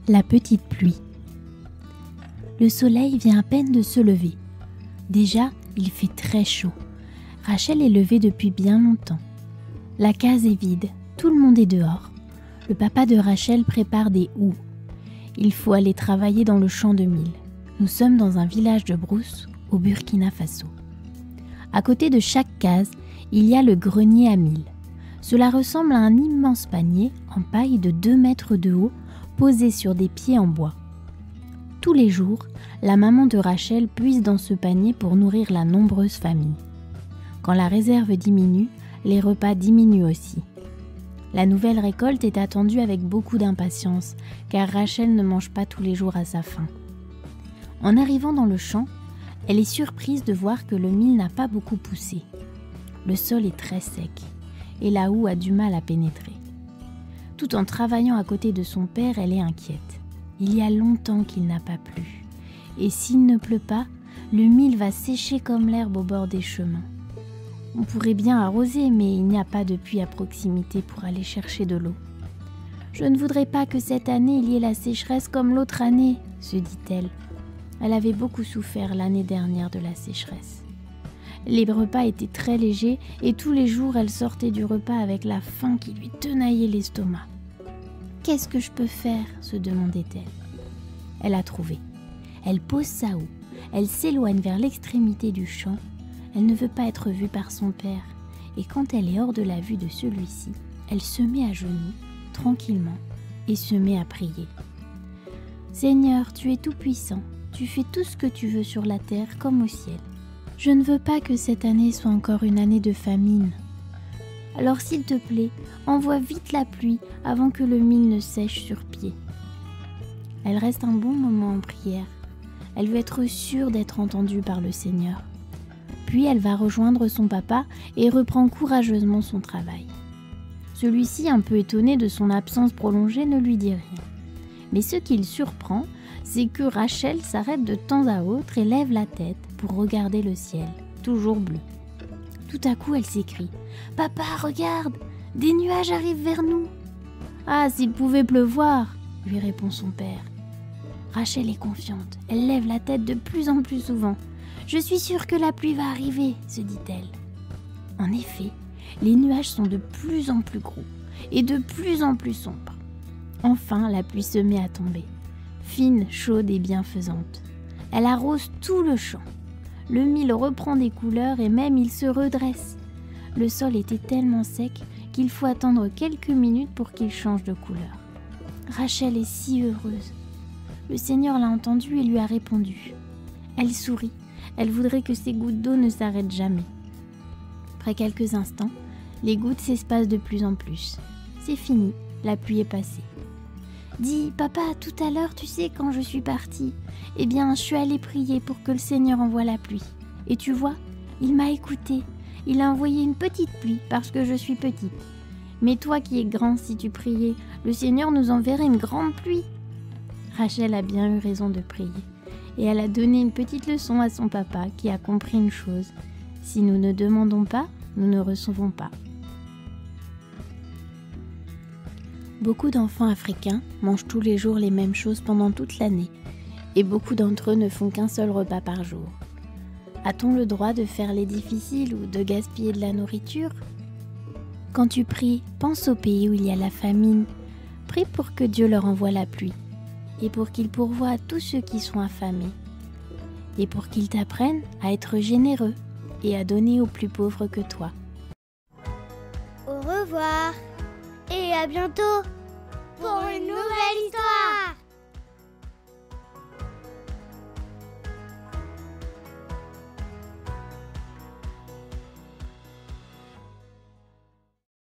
La petite pluie. Le soleil vient à peine de se lever. Déjà, il fait très chaud. Rachel est levée depuis bien longtemps. La case est vide, tout le monde est dehors. Le papa de Rachel prépare des houes. Il faut aller travailler dans le champ de mil. Nous sommes dans un village de brousse au Burkina Faso. À côté de chaque case, il y a le grenier à mil. Cela ressemble à un immense panier en paille de 2 mètres de haut, posé sur des pieds en bois. Tous les jours, la maman de Rachel puise dans ce panier pour nourrir la nombreuse famille. Quand la réserve diminue, les repas diminuent aussi. La nouvelle récolte est attendue avec beaucoup d'impatience, car Rachel ne mange pas tous les jours à sa faim. En arrivant dans le champ, elle est surprise de voir que le mil n'a pas beaucoup poussé. Le sol est très sec, et la houe a du mal à pénétrer. Tout en travaillant à côté de son père, elle est inquiète. Il y a longtemps qu'il n'a pas plu. Et s'il ne pleut pas, le mil va sécher comme l'herbe au bord des chemins. On pourrait bien arroser, mais il n'y a pas de puits à proximité pour aller chercher de l'eau. « Je ne voudrais pas que cette année il y ait la sécheresse comme l'autre année, » se dit-elle. Elle avait beaucoup souffert l'année dernière de la sécheresse. Les repas étaient très légers et tous les jours elle sortait du repas avec la faim qui lui tenaillait l'estomac. « Qu'est-ce que je peux faire ?» se demandait-elle. Elle a trouvé. Elle pose sa houe, elle s'éloigne vers l'extrémité du champ. Elle ne veut pas être vue par son père et quand elle est hors de la vue de celui-ci, elle se met à genoux, tranquillement, et se met à prier. « Seigneur, tu es tout-puissant, tu fais tout ce que tu veux sur la terre comme au ciel. Je ne veux pas que cette année soit encore une année de famine. Alors s'il te plaît, envoie vite la pluie avant que le mil ne sèche sur pied. » Elle reste un bon moment en prière. Elle veut être sûre d'être entendue par le Seigneur. Puis elle va rejoindre son papa et reprend courageusement son travail. Celui-ci, un peu étonné de son absence prolongée, ne lui dit rien. Mais ce qui le surprend, c'est que Rachel s'arrête de temps à autre et lève la tête pour regarder le ciel, toujours bleu. Tout à coup, elle s'écrie « Papa, regarde, des nuages arrivent vers nous !»« Ah, s'il pouvait pleuvoir !» lui répond son père. Rachel est confiante, elle lève la tête de plus en plus souvent. « Je suis sûre que la pluie va arriver !» se dit-elle. En effet, les nuages sont de plus en plus gros et de plus en plus sombres. Enfin, la pluie se met à tomber, fine, chaude et bienfaisante. Elle arrose tout le champ. Le mil reprend des couleurs et même il se redresse. Le sol était tellement sec qu'il faut attendre quelques minutes pour qu'il change de couleur. Rachel est si heureuse. Le Seigneur l'a entendue et lui a répondu. Elle sourit. Elle voudrait que ces gouttes d'eau ne s'arrêtent jamais. Après quelques instants, les gouttes s'espacent de plus en plus. C'est fini, la pluie est passée. « Dis, papa, tout à l'heure, tu sais, quand je suis partie, eh bien, je suis allée prier pour que le Seigneur envoie la pluie. Et tu vois, il m'a écoutée. Il a envoyé une petite pluie parce que je suis petite. Mais toi qui es grand, si tu priais, le Seigneur nous enverrait une grande pluie. » Rachel a bien eu raison de prier. Et elle a donné une petite leçon à son papa qui a compris une chose. Si nous ne demandons pas, nous ne recevons pas. Beaucoup d'enfants africains mangent tous les jours les mêmes choses pendant toute l'année et beaucoup d'entre eux ne font qu'un seul repas par jour. A-t-on le droit de faire les difficiles ou de gaspiller de la nourriture? Quand tu pries, pense au pays où il y a la famine. Prie pour que Dieu leur envoie la pluie et pour qu'il pourvoie à tous ceux qui sont affamés et pour qu'ils t'apprennent à être généreux et à donner aux plus pauvres que toi. Au revoir et à bientôt pour une nouvelle histoire.